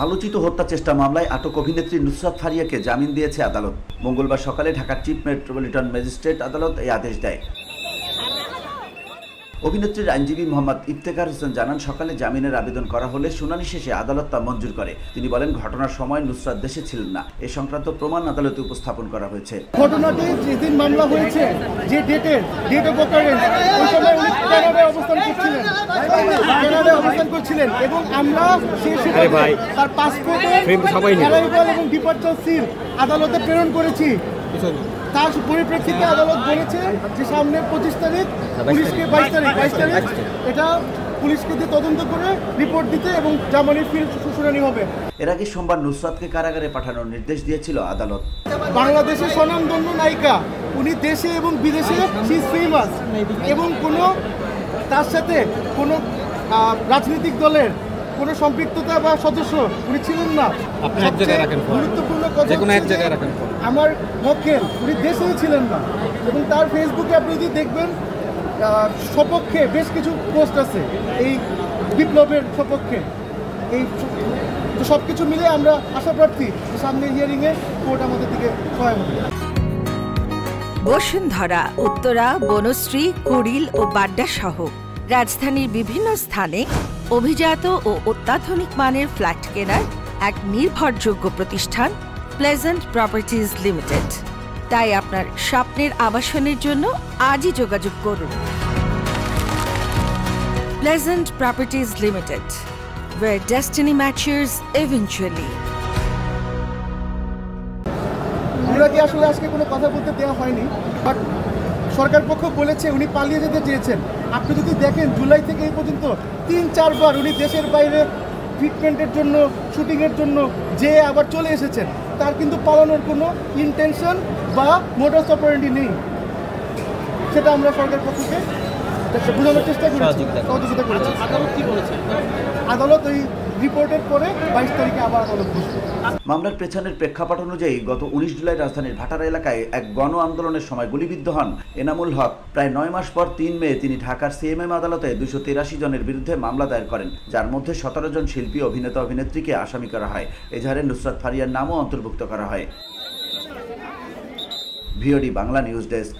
আলোচিত হত্যা চেষ্টা মামলায় আটক অভিনেত্রী নুসরাত ফারিয়াকে জামিন দিয়েছে আদালত। মঙ্গলবার সকালে ঢাকার চিফ মেট্রোপলিটন ম্যাজিস্ট্রেট আদালত এই আদেশ দেয়। অভিনেত্রীর আইনজীবী মোহাম্মদ ইফতেখার হোসেন জানান, সকালে জামিনের আবেদন করা হলে শুনানি শেষে আদালত তা মঞ্জুর করে। তিনি বলেন, ঘটনার সময় নুসরাত দেশে ছিলেন না। এ সংক্রান্ত প্রমাণ আদালতে উপস্থাপন করা হয়েছে। ঘটনাটি যেদিন মামলা হয়েছে, যে ডেট অফ অকারেন্স, ওই সময় উনি কানাডায় অবস্থান করছিলেন এবং আমরা সেই সময় তার পাসপোর্টে অ্যারাইভাল এবং ডিপার্চার সিল আদালতে প্রেরণ করেছি। তার পরিপ্রেক্ষিতে আদালত বলেছে যে সামনে 25 তারিখ পুলিশকে 22 তারিখ এটা পুলিশকে দিয়ে তদন্ত করে রিপোর্ট দিতে এবং জামিনের ফিল্ড শুনানি হবে। এর আগে সোমবার নুসরাতকে কারাগারে পাঠানোর নির্দেশ দিয়েছিল আদালত। বাংলাদেশের স্বনামধন্য নায়িকা, উনি দেশে এবং বিদেশে শি ইজ ফেমাস এবং তার সাথে কোনো রাজনৈতিক দলের কোনো সম্পৃক্ততা বা সদস্য উনি ছিলেন না। গুরুত্বপূর্ণ কথা, আমার মক্কেল উনি দেশেও ছিলেন না এবং তার ফেসবুকে আপনি যদি দেখবেন সপক্ষে বেশ কিছু পোস্ট আছে এই বিপ্লবের সপক্ষে। এই সব কিছু মিলে আমরা আশাপ্রার্থী সামনে হিয়ারিংয়ে কোর্ট আমাদের দিকে সহায় হবে। বসুন্ধরা, উত্তরা, বনশ্রী, কুড়িল ও বাড্ডা সহ রাজধানীর বিভিন্ন স্থানে অভিজাত ও অত্যাধুনিক মানের ফ্ল্যাট কেনার এক নির্ভরযোগ্য প্রতিষ্ঠান প্লেজেন্ট প্রপার্টিজ লিমিটেড। তাই আপনার স্বপ্নের আবাসনের জন্য আজই যোগাযোগ করুন। Pleasant properties limited, where destiny matches eventually. ওনাকে আসলে আজকে কোনো কথা বলতে দেওয়া হয়নি, বাট সরকার পক্ষ বলেছে উনি পালিয়ে যেতে চেয়েছেন। আপনি যদি দেখেন জুলাই থেকে এই পর্যন্ত 3-4 বার উনি দেশের বাইরে ট্রিটমেন্টের জন্য, শুটিংয়ের জন্য যে আবার চলে এসেছেন। তার কিন্তু পালানোর কোনো ইন্টেনশন বা মোডাস অপারেন্ডি নেই। সেটা আমরা সরকার পক্ষকে বোঝানোর চেষ্টা করেছি, সহযোগিতা করেছি। আদালত কি বলেছে? আদালত ওই রিপোর্টের পরে 22 তারিখে আবার আদালত বসবে। মামলার পেছনের প্রেক্ষাপট অনুযায়ী গত 19 জুলাই রাজধানীর ভাটারা এলাকায় এক গণ আন্দোলনের সময় গুলিবিদ্ধ হন এনামুল হক। প্রায় 9 মাস পর 3 মে তিনি ঢাকার সিএমএম আদালতে 283 জনের বিরুদ্ধে মামলা দায়ের করেন, যার মধ্যে 17 জন শিল্পী, অভিনেতা, অভিনেত্রীকে আসামি করা হয়। এজাহারে নুসরাত ফারিয়ার নামও অন্তর্ভুক্ত করা হয়। VOD Bangla news desk.